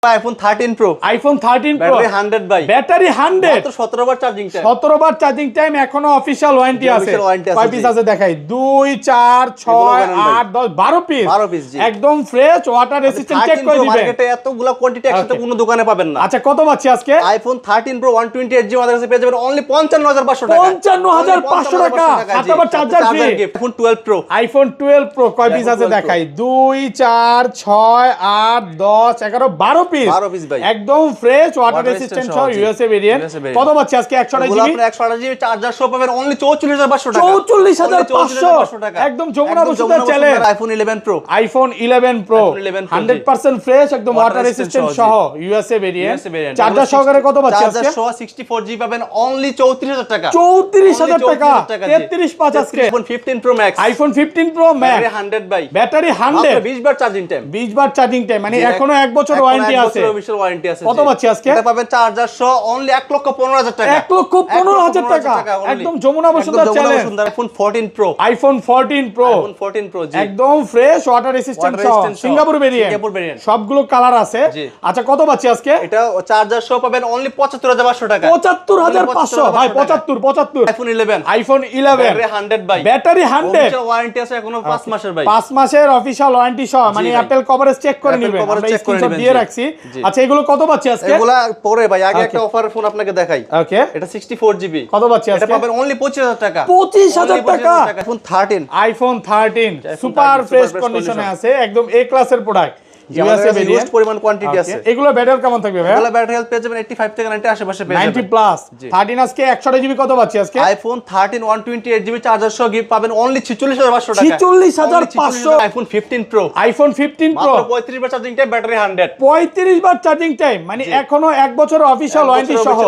iPhone 13 Pro iPhone 13 Pro battery 100 ভাই battery 100 মাত্র 17 বার চার্জিং টাইম 17 বার চার্জিং টাইম এখনো অফিশিয়াল ওয়ারেন্টি আছে কয় পিস আছে দেখাই 2 4 6 8 10 12 পিস 12 পিস জি একদম ফ্রেশ ওয়াটার রেজিস্ট্যান্ট চেক করে দিবেন মার্কেটে এতগুলা কোয়ান্টিটি একসাথে কোনো দোকানে পাবেন না আচ্ছা কত পাচ্ছি আজকে iPhone 13 Pro 128GB আমাদের কাছে পেয়ে যাবেন অনলি 55500 টাকা 55500 টাকা সাথে আবার charger free iPhone 12 Pro iPhone 12 Pro কয় পিস আছে দেখাই 2 4 6 8 10 11 12 পিস 12 পিস ভাই একদম ফ্রেশ ওয়াটার রেজিস্ট্যান্ট সহ ইউএসএ ভেরিয়েন্ট কত পাচ্ছি আজকে 128GB 128GB চার্জার সহ পাবেন অনলি 44500 টাকা 44500 টাকা একদম Jamuna Bashundhara challenge iPhone 11 Pro iPhone 11 Pro 100% fresh একদম ওয়াটার রেজিস্ট্যান্ট সহ ইউএসএ ভেরিয়েন্ট চার্জার সহকারে কত পাচ্ছি আজকে চার্জার সহ 64GB পাবেন অনলি 34000 টাকা 34000 টাকা 33 পাঁচ আজকে iPhone 15 Pro Max iPhone 15 Pro Max battery 100 ভাই ব্যাটারি 100 20 বার চার্জিং টাইম 20 বার চার্জিং টাইম মানে এখনো 1 বছর ওয়ারেন্টি আছে কত পাচ্ছি আজকে এটা পাবেন চার্জার সহ অনলি 1,15,000 টাকা 1,15,000 টাকা একদম Jamuna Bashundhara challenge iPhone 14 Pro iPhone 14 Pro iPhone 14 Pro জি একদম ফ্রেশ ওয়াটার রেজিস্ট্যান্ট সহ সিঙ্গাপুর ভেরিয়েন্ট সবগুলো কালার আছে আচ্ছা কত পাচ্ছি আজকে এটা চার্জার সহ পাবেন অনলি 75500 টাকা 75500 ভাই 75 iPhone 11 iPhone 11 ব্যাটারি 100 ভাই ব্যাটারি 100 ওয়ারেন্টি আছে এখনো 5 মাসের ভাই 5 মাসের অফিশিয়াল ওয়ারেন্টি সহ মানে অ্যাপল কভারেজ চেক করে নেবেন আমরা স্ক্রিনশট দিয়ে রাখছি আচ্ছা এগুলো কত পাচ্ছি আজকে এগুলা পরে ভাই আগে একটা অফার ফোন আপনাকে দেখাই ওকে এটা 64GB কত পাচ্ছি আজকে এটা পাবেন অনলি 25000 টাকা 25000 টাকা iPhone 13 iPhone 13 সুপার ফ্রেশ কন্ডিশনে আছে একদম এ ক্লাসের প্রোডাক্ট ইউএসএ ভেরিয়েন্ট পরিমাণ কোয়ান্টিটি আছে এগুলো ব্যাটারি কেমন থাকবে ভাই এগুলো ব্যাটারি হেলথ পেয়ে যাবেন 85 থেকে 90 আশেপাশে পেয়ে যাবেন 90 প্লাস 13 আজকে 128GB কত পাচ্ছি আজকে iPhone 13 128GB চার্জার সহ গিফট পাবেন অনলি 46500 টাকা 46500 iPhone 15 Pro iPhone 15 Pro মাত্র 35 বার চার্জিং টাইম ব্যাটারি 100 35 বার চার্জিং টাইম মানে এখনো 1 বছর অফিশিয়াল ওয়ারেন্টি সহ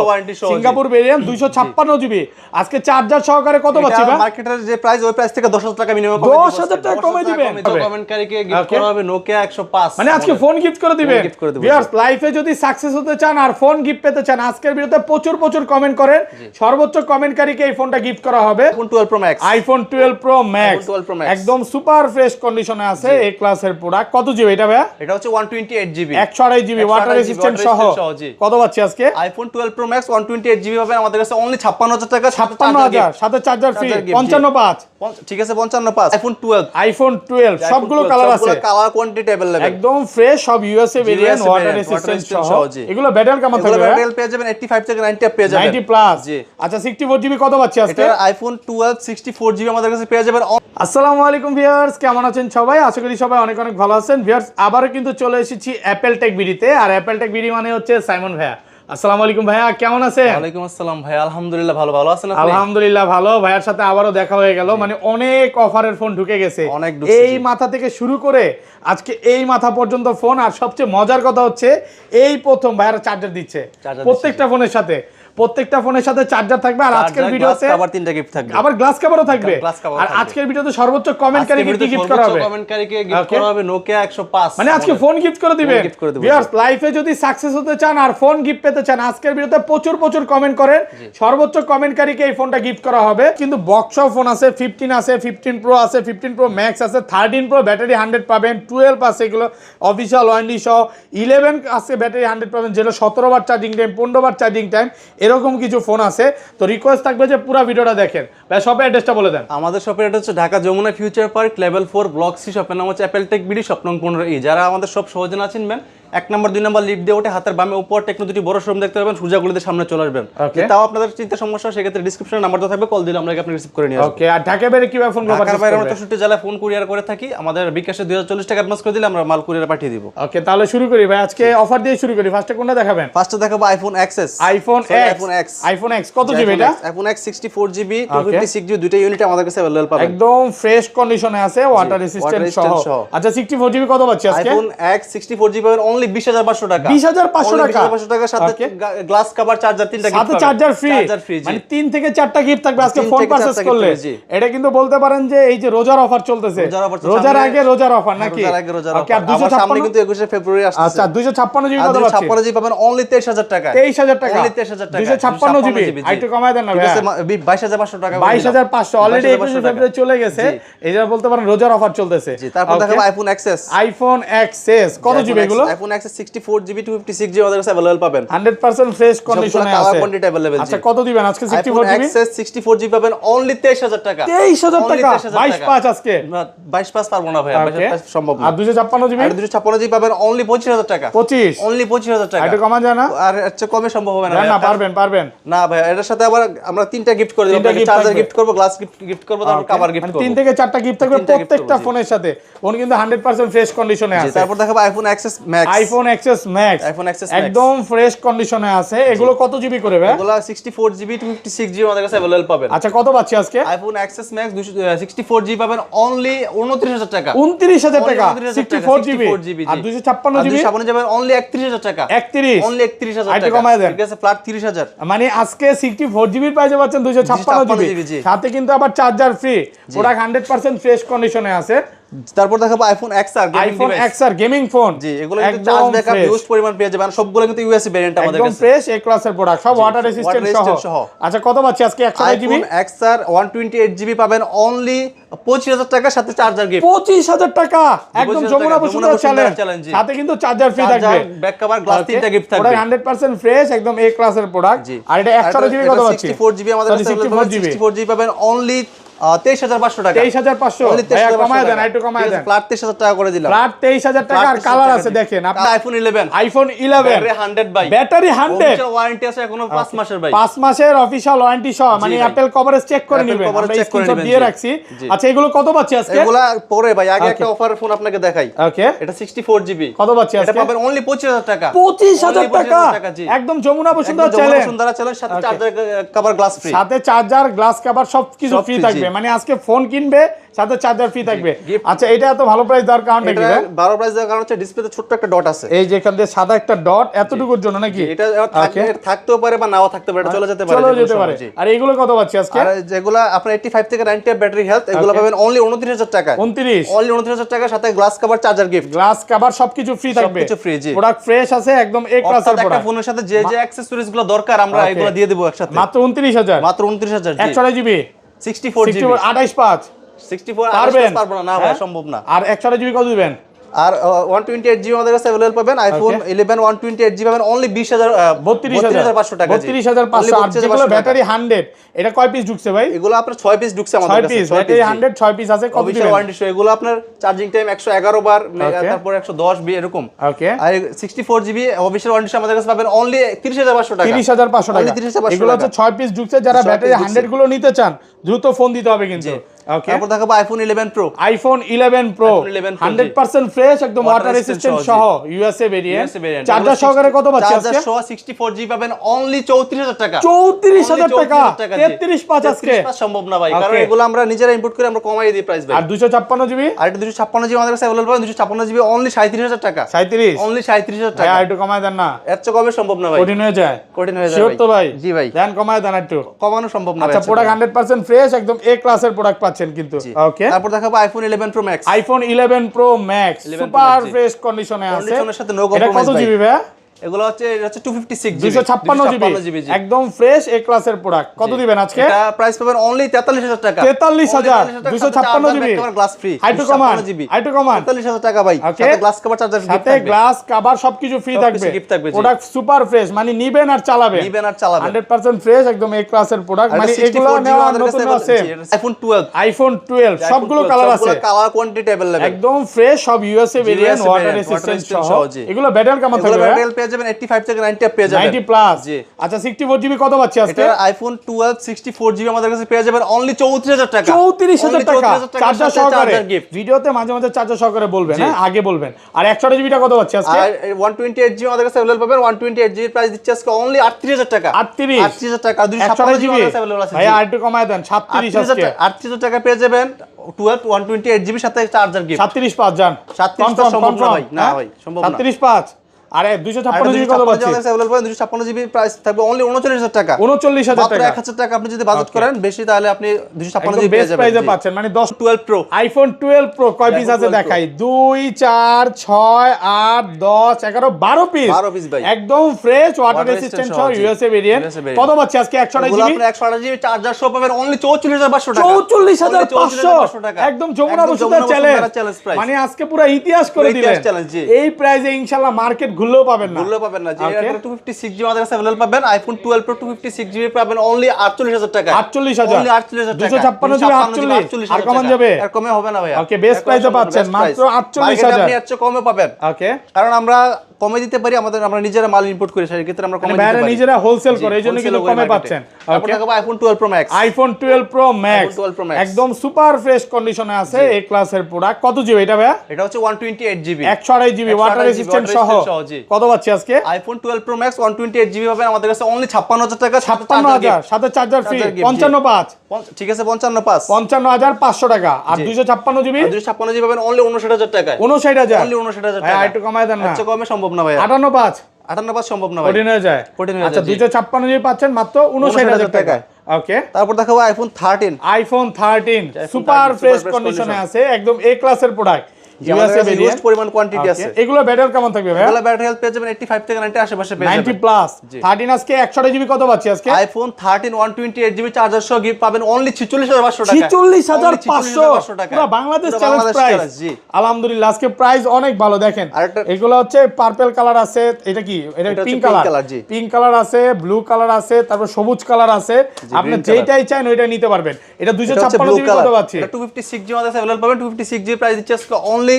সিঙ্গাপুর ভেরিয়েন্ট 256GB আজকে চার্জার সহকারে কত পাচ্ছি ভাই মার্কেটের যে প্রাইস ওই প্রাইস থেকে 10000 টাকা মিনিমাম 10000 টাকা কমে দিবেন কমেন্টকারীকে গিফট করা হবে Nokia 105 মানে আজকে ফোন গিফট করে দিবেন ভিউয়ার্স লাইফে যদি সাকসেস হতে চান আর ফোন গিফট পেতে চান আজকের ভিডিওতে প্রচুর কমেন্ট করেন সর্বোচ্চ কমেন্টকারীকে এই ফোনটা গিফট করা হবে iPhone 12 Pro Max iPhone 12 Pro Max একদম সুপার ফ্রেশ কন্ডিশনে আছে এ ক্লাসের প্রোডাক্ট কত জিবি এটা ভাই এটা হচ্ছে 128GB 128GB ওয়াটার রেজিস্ট্যান্ট সহ কত পাচ্ছি আজকে iPhone 12 Pro Max 128GB পাবেন আমাদের কাছে অনলি 56000 টাকা 56000 সাথে চার্জার ফ্রি 55 ঠিক আছে 55 iPhone 12 সবগুলো কালার আছে কালার কোয়ান্টিটি अवेलेबल একদম ফ্রেশ সব ইউএসএ ভেরিয়েন্ট ওয়াটার রেজিস্ট্যান্ট সহ এগুলো ব্যাটারি কেমন থাকবে ব্যাটারি পেয়ে যাবেন 85 থেকে 90 পেয়ে যাবেন 90 প্লাস জি আচ্ছা 64GB কত পাচ্ছি আজকে এটা iPhone 12 64GB আমাদের কাছে পেয়ে যাবেন আসসালামু আলাইকুম ভিউয়ার্স কেমন আছেন সবাই আশা করি সবাই অনেক ভালো আছেন ভিউয়ার্স আবারো কিন্তু চলে এসেছি অ্যাপল টেক ভিডিওতে আর অ্যাপল টেক ভিডিও মানে হচ্ছে সাইমন ভাইয়া আসসালামু আলাইকুম ভাইয়া কেমন আছেন ওয়ালাইকুম আসসালাম ভাই আলহামদুলিল্লাহ ভালো আছেন আপনি আলহামদুলিল্লাহ ভালো ভাইয়ার সাথে আবারো দেখা হয়ে গেল মানে অনেক অফারের ফোন ঢুকে গেছে এই মাথা থেকে শুরু করে আজকে এই মাথা পর্যন্ত ফোন আর সবচেয়ে মজার কথা হচ্ছে এই প্রথম ভাইয়ারা চার্জার দিচ্ছে প্রত্যেকটা ফোনের সাথে চার্জার থাকবে আর আজকের ভিডিওতে আবার তিনটা গিফট থাকবে আবার গ্লাস কভারও থাকবে আর আজকের ভিডিওতে সর্বোচ্চ কমেন্টকারীকে কি গিফট করা হবে কমেন্টকারীকে গিফট করা হবে Nokia 105 মানে আজকে ফোন গিফট করে দিবেন ভিউয়ার্স লাইফে যদি সাকসেস হতে চান আর ফোন গিফট পেতে চান আজকের ভিডিওতে প্রচুর কমেন্ট করেন সর্বোচ্চ কমেন্টকারীকে এই ফোনটা গিফট করা হবে কিন্তু বক্সও ফোন আছে 15 আছে 15 Pro আছে 15 Pro Max আছে 13 Pro ব্যাটারি 100 পাবেন 12 আছে এগুলো অফিশিয়াল ওয়ারেন্টি সহ 11 আছে ব্যাটারি 100 পাবেন যেটা 17 বার চার্জিং টাইম 15 বার চার্জিং টাইম এরকম কিছু ফোন আছে তো রিকোয়েস্ট থাকবে যে পুরো ভিডিওটা দেখেন ভাই শপের অ্যাড্রেসটা বলে দেন আমাদের শপের অ্যাড্রেস হচ্ছে Dhaka Jamuna future park level 4 block C শপের নাম হচ্ছে অ্যাপল টেক বিডি শপ নং 15 যারা আমাদের সব সহজে না চিনবেন 1 নম্বর 2 নম্বর লিফট দিয়ে ওঠে হাতের বামে উপর টেকনো দুটি বড় শোরুম দেখতে পাবেন সুজাগুলিতে সামনে চলে আসবেন তাও আপনাদের চিন্তা সমস্যা সেক্ষেত্রে ডেসক্রিপশনে নাম্বারটা থাকবে কল দিলে আমরা আপনি রিসিভ করে নিয়ে আসব ওকে আর ঢাকা বাইরে কিভাবে ফোন ঢাকার বাইরে আমরা 63 জেলায় ফোন কুরিয়ার করে থাকি আমাদের বিকাশে 2040 টাকা অ্যাডভান্স করে দিলে আমরা মাল কুরিয়ারে পাঠিয়ে দিব ওকে তাহলে শুরু করি ভাই আজকে অফার দিয়ে শুরু করি ফার্স্টে কোনটা দেখাবেন ফার্স্টে দেখাবো iPhone X কত জিবি এটা iPhone X 64GB 256GB দুইটা ইউনিট আমাদের কাছে अवेलेबल পাবেন একদম ফ্রেশ কন্ডিশনে আছে ওয়াটার রেজিস্ট্যান্ট সহ আচ্ছা 64GB কত পাচ্ছি আজকে iPhone X 64GB পাবেন অনলি 20500 টাকা 20500 টাকা সাথে গ্লাস কভার চার্জার তিনটা গিফট সাথে চার্জার ফ্রি মানে 3 থেকে 4টা গিফট থাকবে আজকে ফোন পারচেজ করলে এটা কিন্তু বলতে পারেন যে এই যে রোজার অফার চলতেছে রোজার আগে রোজার অফার নাকি ওকে আর 256 সামনে কিন্তু 21 ফেব্রুয়ারি আসছে আচ্ছা 256GB কত পাচ্ছি 256GB পাবেন অনলি 23000 টাকা 23000 টাকা অনলি 23000 টাকা 256GB আইটো কমায় দেন না ভাই 22500 টাকা 22500 অলরেডি 21 ফেব্রুয়ারি চলে গেছে এইটা বলতে পারেন রোজার অফার চলতেছে জি তারপর দেখাবো iPhone XS কত জিবি এগুলো iPhone এক্সএস 64GB 256GB আমাদের কাছে अवेलेबल পাবেন 100% ফ্রেশ কন্ডিশনে আছে কালার কোয়ান্টিটি अवेलेबल আচ্ছা কত দিবেন আজকে 64GB এক্সএস 64GB পাবেন অনলি 23000 টাকা 23000 টাকা 22/5 আজকে 22/5 পারবো না ভাই 22/5 সম্ভব না আর 256GB আর 256GB পাবেন অনলি 25000 টাকা 25 অনলি 25000 টাকা এটা কমা যায় না আর আচ্ছা কমে সম্ভব হবে না না পারবেন না ভাই এটার সাথে আবার আমরা তিনটা গিফট করে দেব চার্জার গিফট করব গ্লাস গিফট করব তারপর কভার গিফট করব 3 থেকে 4টা গিফট থাকবে প্রত্যেকটা ফোনের সাথে ফোন কিন্তু 100% ফ্রেশ কন্ডিশনে আছে তারপর দেখাবো iPhone XS max iPhone XS max একদম ফ্রেশ কন্ডিশনে আছে এগুলো কত জিবি করে ভাই এগুলো 64GB 256GB আমাদের কাছে अवेलेबल পাবেন আচ্ছা কত পাচ্ছি আজকে আইফোন এক্সএস ম্যাক্স 64GB পাবেন অনলি 29000 টাকা 29000 টাকা 64GB আর 256GB সামনে যাবেন অনলি 31000 টাকা 31 অনলি 31000 টাকা এটা কমায় দেন ঠিক আছে ফ্ল্যাট 30000 মানে আজকে 64GB এর প্রাইসে পাচ্ছেন 256GB সাথে কিন্তু আবার চার্জার ফ্রি প্রোডাক্ট 100% ফ্রেশ কন্ডিশনে আছে তারপর দেখাবো iPhone XR iPhone XR gaming phone জি এগুলো কিন্তু চার্জ ব্যাকআপ ইউজ পরিমাণ পেয়ে যাবেন সবগুলো কিন্তু ইউএসবি ভেরিয়েন্ট আমাদের কাছে একদম ফ্রেশ এ ক্লাসের প্রোডাক্ট সব ওয়াটার রেজিস্ট্যান্ট সহ আচ্ছা কত পাচ্ছি আজকে 128GB আইফোন XR 128GB পাবেন অনলি 25000 টাকার সাথে চার্জার গিফট 25000 টাকা একদম যমুনা বসুন্ধরা চ্যালেঞ্জ সাথে কিন্তু চার্জার ফ্রি থাকবে ব্যাক কভার গ্লাস তিনটা গিফট থাকবে প্রোডাক্ট 100% ফ্রেশ একদম এ ক্লাসের প্রোডাক্ট আর এটা 128GB কত পাচ্ছি 64GB আমাদের কাছে 64GB পাবেন অনলি 23500 টাকা 23500 ভাইয়া কমায় দেন একটু কমায় দেন ফ্ল্যাট 23000 টাকা করে দিলাম ফ্ল্যাট 23000 টাকা আর কালার আছে দেখেন আপনি আইফোন 11 আইফোন 11 ব্যাটারি 100 ভাই ব্যাটারি 100 ওয়ারেন্টি আছে এখনো 5 মাসের ভাই 5 মাসের অফিশিয়াল ওয়ারেন্টি সহ মানে অ্যাপল কভারেজ চেক করে নেবেন আমরা স্ক্রিনশট দিয়ে রাখছি আচ্ছা এগুলো কত পাচ্ছি আজকে এগুলো পরে ভাই আগে একটা অফার ফোন আপনাকে দেখাই ওকে এটা 64GB কত পাচ্ছি আজকে এটা পাবেন অনলি 25000 টাকা 25000 টাকা একদম যমুনা বসুন্ধরা চ্যালেঞ্জ সাথে চার্জার কভার গ্লাস ফ্রি সাথে চার্জার গ্লাস কভার সব কিছু ফ্রি থাকবে মানে আজকে ফোন কিনবে সাথে চার্জার ফ্রি থাকবে আচ্ছা এটা এত ভালো প্রাইস দেওয়ার কারণটা কি ভালো প্রাইস দেওয়ার কারণ হচ্ছে ডিসপ্লেতে ছোট্ট একটা ডট আছে এই যে এখান দিয়ে সাদা একটা ডট এতটুকুর জন্য নাকি এটা থাকতেও পারে বা নাও থাকতে পারে এটা চলে যেতে পারে আর এগুলো কত পাচ্ছি আজকে আর যেগুলো আপনার 85 থেকে 90 ব্যাটারি হেলথ এগুলো পাবেন অনলি 29000 টাকা 29 অনলি 29000 টাকা সাথে glass cover charger gift glass cover সবকিছু ফ্রি থাকবে সবকিছু ফ্রি জি প্রোডাক্ট ফ্রেশ আছে একদম এ ক্লাসের প্রোডাক্ট একটা ফোনের সাথে যে অ্যাকসেসরিজ গুলো দরকার আমরা এগুলো দিয়ে দেব একসাথে মাত্র 29000 মাত্র 29000 জি 128GB 64GB 285 64 পারবো না ভাই সম্ভব না আর 128GB কত দিবেন আর 128GB আমাদের কাছে अवेलेबल পাবেন আইফোন 11 128GB পাবেন অনলি 32500 টাকা 32500 আর যেগুলো ব্যাটারি 100 এটা কয় পিস ঢুকছে ভাই এগুলো আপনার 6 পিস ঢুকছে আমাদের কাছে 6 পিস ব্যাটারি 100 6 পিস আছে কত দিবেন ওয়ারেন্টি সহ এগুলো আপনার চার্জিং টাইম 111 বার তারপর 110 বি এরকম ওকে আর 64GB অফিশিয়াল ওয়ারেন্টি আমাদের কাছে পাবেন অনলি 30500 টাকা 30500 টাকা এগুলো হচ্ছে 6 পিস ঢুকছে যারা ব্যাটারি 100 গুলো নিতে চান দ্রুত ফোন দিতে হবে কিন্তু ওকে তারপর দেখাবো iPhone 11 pro iPhone 11 pro 100% fresh একদম ওয়াটার রেজিস্ট্যান্ট সহ ইউএসএ ভেরিয়েন্ট চার্জার সহকারে কত পাচ্ছি আজকে চার্জার সহ 64GB পাবেন অনলি 34000 টাকা 34000 টাকা 335 আজকে সম্ভব না ভাই কারণ এগুলো আমরা নিজেরা ইম্পোর্ট করে আমরা কমাই দিই প্রাইস ভাই আর 256GB আর এটা 256GB আমাদের কাছে अवेलेबल পাবেন 256GB অনলি 37000 টাকা 37 অনলি 37000 টাকা একটু কমায় দেন না এর চেয়ে কমে সম্ভব না ভাই কঠিন হয়ে যায় শিওর তো ভাই জি ভাই দেন কমায় দেন একটু কমানো সম্ভব না আচ্ছা প্রোডাক্ট 100% ফ্রেশ একদম এ ক্লাসের প্রোডাক্ট পাচ্ছেন কিন্তু ওকে তারপর দেখাবো iPhone 11 pro max iPhone 11 pro max super fresh কন্ডিশনে আছে কন্ডিশনের সাথে নো এটা কম্প্রোমাইজ কত জিবি ভাই এগুলো হচ্ছে এটা হচ্ছে 256GB 256GB একদম ফ্রেশ এ ক্লাসের প্রোডাক্ট কত দিবেন আজকে এটা প্রাইস পাবেন অনলি 43000 টাকা 43000 256GB গ্লাস ফ্রি হাইটু কমান 43000 টাকা ভাই সাথে গ্লাস কভার চার্জার ফ্রি সাথে গ্লাস কভার সবকিছু ফ্রি থাকবে প্রোডাক্ট সুপার ফ্রেশ মানে নিবেন আর চালাবেন 100% ফ্রেশ একদম এ ক্লাসের প্রোডাক্ট মানে এগুলো নেওয়ার নতুন আছে আইফোন 12 সবগুলো কালার আছে কালার কোয়ান্টিটি अवेलेबल একদম ফ্রেশ সব ইউএসএ ভেরিয়েন্ট ওয়াটার রেজিস্ট্যান্ট সহ এগুলো ব্যাটারি কেমন থাকবে ব্যাটারি পেয়ে যাবেন 85 থেকে 90 পেয়ে যাবেন 90 প্লাস জি আচ্ছা 64GB কত পাচ্ছি আজকে এটা আইফোন 12 64GB আমাদের কাছে পেয়ে যাবেন অনলি 34000 টাকা 34000 টাকা চার্জার সহকারে ভিডিওতে মাঝে মাঝে চার্জার সহকারে বলবেন হ্যাঁ আগে বলবেন আর 128GB টা কত পাচ্ছি আজকে আর 128GB আমাদের কাছে अवेलेबल পাবেন 128GB এর প্রাইস দিচ্ছে আজকে অনলি 38000 টাকা 38000 টাকা 256GB আমাদের কাছে अवेलेबल আছে ভাই আর একটু কমায় দেন 37 আজকে 38000 টাকা পেয়ে যাবেন 12 128GB সাথে চার্জার গিফট 37 পাঁচ জান 37 সম্ভব না ভাই না ভাই সম্ভব না 37 পাঁচ আরে 256 জিবি কত পাচ্ছি? अवेलेबल পাবেন 256 জিবি, প্রাইস থাকবে অনলি 39000 টাকা। 39000 টাকা, 1000 টাকা আপনি যদি বাজেট করেন বেশি, তাহলে আপনি 256 জিবি পেয়ে বেস্ট যাবেন। প্রাইসে পাচ্ছেন। মানে 10 12 প্রো, আইফোন 12 প্রো কয় পিস আছে দেখাই? 2 4 6 8 10 11 12 পিস, 12 পিস ভাই, একদম ফ্রেশ, ওয়াটার রেজিস্ট্যান্ট সহ ইউএসএ ভেরিয়েন্ট। কত পাচ্ছি আজকে? 128 জিবি, 128 জিবি চার্জার সহ পাবেন অনলি 44500 টাকা। 44500 টাকা, একদম যমুনা বসুন্ধরা চ্যালেঞ্জ। মানে আজকে পুরো ইতিহাস করে দিলেন। এই প্রাইসে ইনশাআল্লাহ মার্কেট ঘুরলেও পাবেন না, ঘুরলেও পাবেন না। যে এটা 256 জিবি আমাদের কাছে अवेलेबल পাবেন, আইফোন 12 প্রো 256 জিবি পাবেন অনলি 48000 টাকা। 48000, অনলি 48000 টাকা। 256 জিবি 48, আর কমান যাবে? আর কমে হবে না ভাই। ওকে, বেস্ট প্রাইসে পাচ্ছেন মাত্র 48000। আপনি এর চেয়ে কমে পাবেন। ওকে, কারণ আমরা কমে দিতে পারি, আমরা নিজেরা মাল ইম্পোর্ট করি, সেই ক্ষেত্রে আমরা কমে দিতে বাইরে পারি। নিজেরা হোলসেল করে, এইজন্য কিন্তু কমে পাচ্ছেন। তারপর দেখাবো iPhone 12 pro max. IPhone 12 pro max 12 Pro Max। একদম সুপার ফ্রেশ কন্ডিশনে আছে, এ ক্লাসের প্রোডাক্ট। কত জিবি এটা ভাই? এটা হচ্ছে 128 জিবি, 128 জিবি ওয়াটার রেজিস্ট্যান্ট সহ। কত পাচ্ছি আজকে? আইফোন 12 প্রো ম্যাক্স 128 জিবি পাবেন আমাদের কাছে অনলি 56000 টাকা। 56000, সাথে চার্জার ফ্রি 55.5। ঠিক আছে, 55.5, 55500 টাকা। আর 256 জিবি, 256 জিবি পাবেন অনলি 59000 টাকা। 59000, অনলি 59000 হ্যাঁ টাকা। একটু কমায় দেন না, আচ্ছা কমে সম্ভব না ভাই। 58.5, 58 সম্ভব না ভাই, কঠিন হয়ে যায়। কঠিন হয়ে আচ্ছা যায়। 256 জিবি পাচ্ছেন মাত্র 59000 টাকা। ওকে, তারপর দেখাবো আইফোন 13। আইফোন 13 সুপার ফ্রেশ কন্ডিশনে আছে, একদম এ ক্লাসের প্রোডাক্ট, ইউএসএ ভেরিয়েন্ট, পরিমাণ কোয়ান্টিটি আছে। এগুলো ব্যাটারি কেমন থাকবে ভাই? এগুলো ব্যাটারি হেলথ পেয়ে যাবেন 85 থেকে 90 আশেপাশে পেয়ে যাবেন। 90 প্লাস। 13 আজকে 128 জিবি কত পাচ্ছি আজকে? আইফোন 13 128 জিবি চার্জার সহ গিফট পাবেন অনলি 46500 টাকা। 46500 টাকা, পুরো বাংলাদেশ চ্যালেঞ্জ প্রাইস। আলহামদুলিল্লাহ আজকে প্রাইস অনেক ভালো। দেখেন এগুলো হচ্ছে পার্পল কালার আছে, এটা কি? এটা পিঙ্ক কালার, পিঙ্ক কালার আছে, ব্লু কালার আছে, তারপর সবুজ কালার আছে। আপনি যেটাই চান ওইটা নিতে পারবেন। এটা 256 জিবি কত পাচ্ছি? এটা 256 জিবি আমাদের কাছে अवेलेबल পাবেন। 256 জিবি প্রাইস দিচ্ছে আজকে অনলি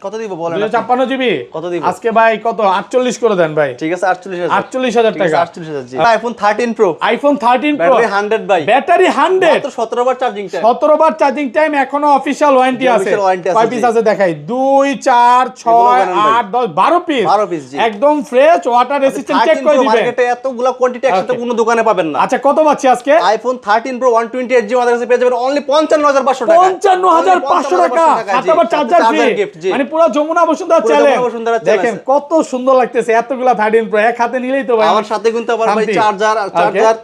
কত দিব বলেন? 256 জিবি কত দিব আজকে ভাই? কত 48 করে দেন ভাই। ঠিক আছে 48000, 48000 টাকা। 48000 জি। IPhone 13 pro, iPhone 13 pro battery 100 by, battery 100, মাত্র 17 বার চার্জিং টাইম। 17 বার চার্জিং টাইম, এখনো অফিশিয়াল ওয়ারেন্টি আছে। Official warranty আছে, কয় পিস জি। আছে দেখাই? 2 4 6 8 10 12 পিস, 12 পিস জি। একদম ফ্রেশ, ওয়াটার রেজিস্ট্যান্ট চেক 13 করে প্রো দিবেন। মার্কেটে এতগুলা কোয়ান্টিটি একসাথে কোনো দোকানে পাবেন না। আচ্ছা কত পাচ্ছি আজকে? আইফোন 13 প্রো 128 জিবি আমাদের কাছে পেয়ে যাবেন অনলি 55500 টাকা। 55500 টাকা, সাথে আবার চার্জার ফ্রি। মানে পুরো যমুনা বসুন্ধরা চ্যালেঞ্জ। দেখেন কত সুন্দর লাগতেছে, এতগুলা 13 প্রো এক হাতে নিলেই তো ভাই আমার সাথে কিন্তু আবার ভাই চার্জার,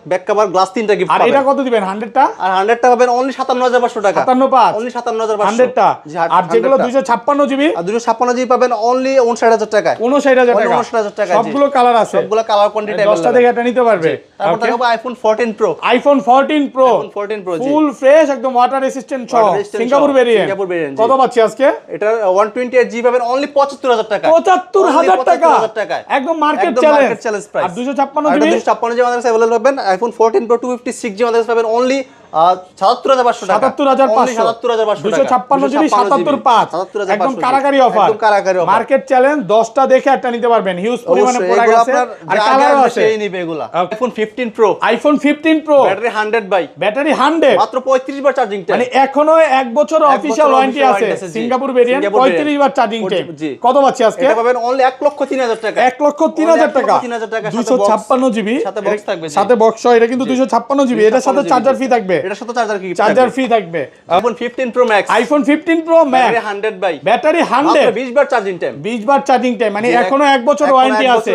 ব্যাক কভার, গ্লাস 3টা গিফট আর পাবেন। এটা কত দিবেন 100 টা? আর 100 টা পাবেন অনলি 57500 টাকা। 57.5 অনলি 57500 100 টা। আর যেগুলো 256 জিবি আর 256 জিবি পাবেন অনলি 59000 টাকায়। 59000 টাকা। 59000 টাকা। সবগুলো কালার আছে, সবগুলো কালার কোয়ান্টিটি 10টা দেখে এটা নিতে পারবে। তারপর দেখাবো iPhone 14 pro. IPhone 14 pro, iPhone 14 pro জি। ফুল ফ্রেশ একদম ওয়াটার রেসিস্ট্যান্ট সহ, সিঙ্গাপুর ভেরিয়েন্ট। কত পাচ্ছি আজকে? এটা 128 জিবি পাবেন অনলি 75000 টাকা। 75000 টাকা, একদম মার্কেট চ্যালেঞ্জ প্রাইস। আর 256 জিবি 256 জিবি আমাদের কাছে अवेलेबल পাবেন। আইফোন 14 প্রো 256 জিবি আমাদের কাছে পাবেন অনলি 77500 টাকা। 77500 256 জিবি 77500 একদম কারাকারি অফার। একদম কারাকারি অফার। মার্কেট চ্যালেঞ্জ, 10টা দেখে একটা নিতে পারবেন। হিউজ পরিমাণে প্রোডাক্ট আছে আর কালারও আছে। সেই নিবে এগুলা। IPhone 15 pro, iPhone 15 pro battery 100 by, battery 100, মাত্র 35 বার চার্জিং টাইম। মানে এখনো 1 বছর অফিশিয়াল ওয়ারেন্টি আছে। সিঙ্গাপুর ভেরিয়েন্ট 35 বার চার্জিং টাইম। কত পাচ্ছি আজকে? এটা পাবেন অনলি 1,03,000 টাকা। 1,03,000 টাকা। 256 জিবি সাথে বক্স থাকবে, সাথে বক্স। এটা কিন্তু 256 জিবি, এটার সাথে চার্জার ফ্রি থাকবে। এটার সাথে চার্জার কি? চার্জার ফ্রি থাকবে। IPhone 15 pro max, iPhone 15 pro max, battery 100 by, battery 100, মাত্র 20 বার চার্জিং টাইম। 20 বার চার্জিং টাইম, মানে এখনো 1 বছর ওয়ারেন্টি আছে।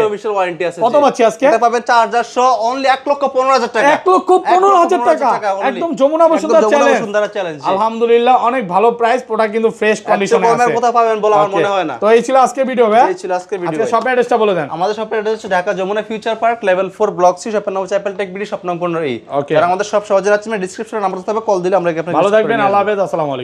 কত পাচ্ছি আজকে? এটা পাবেন চার্জার সহ অনলি 1,15,000 টাকা। 1,15,000 টাকা, একদম যমুনা বসুন্ধরা চ্যালেঞ্জ। আলহামদুলিল্লাহ অনেক ভালো প্রাইস, প্রোডাক্ট কিন্তু ফ্রেশ কন্ডিশনে আছে। কোথা পাবেন বলে আমার মনে হয় না। তো এই ছিল আজকে ভিডিও ভাই। এই ছিল আজকে ভিডিও। আজকে শপের অ্যাড্রেসটা বলে দেন। আমাদের শপের অ্যাড্রেস হচ্ছে Dhaka Jamuna future park level 4 block C, শপের নাম হচ্ছে অ্যাপল টেক বিডি, শপ নং 15 এই। আর আমাদের সব সহজে আছে, ডেসক্রিপশনে নাম্বার থাকবে, কল দিলে আমরা আপনাকে ভালো থাকবেন। আল্লাহ হাফেজ, আসসালামু আলাইকুম।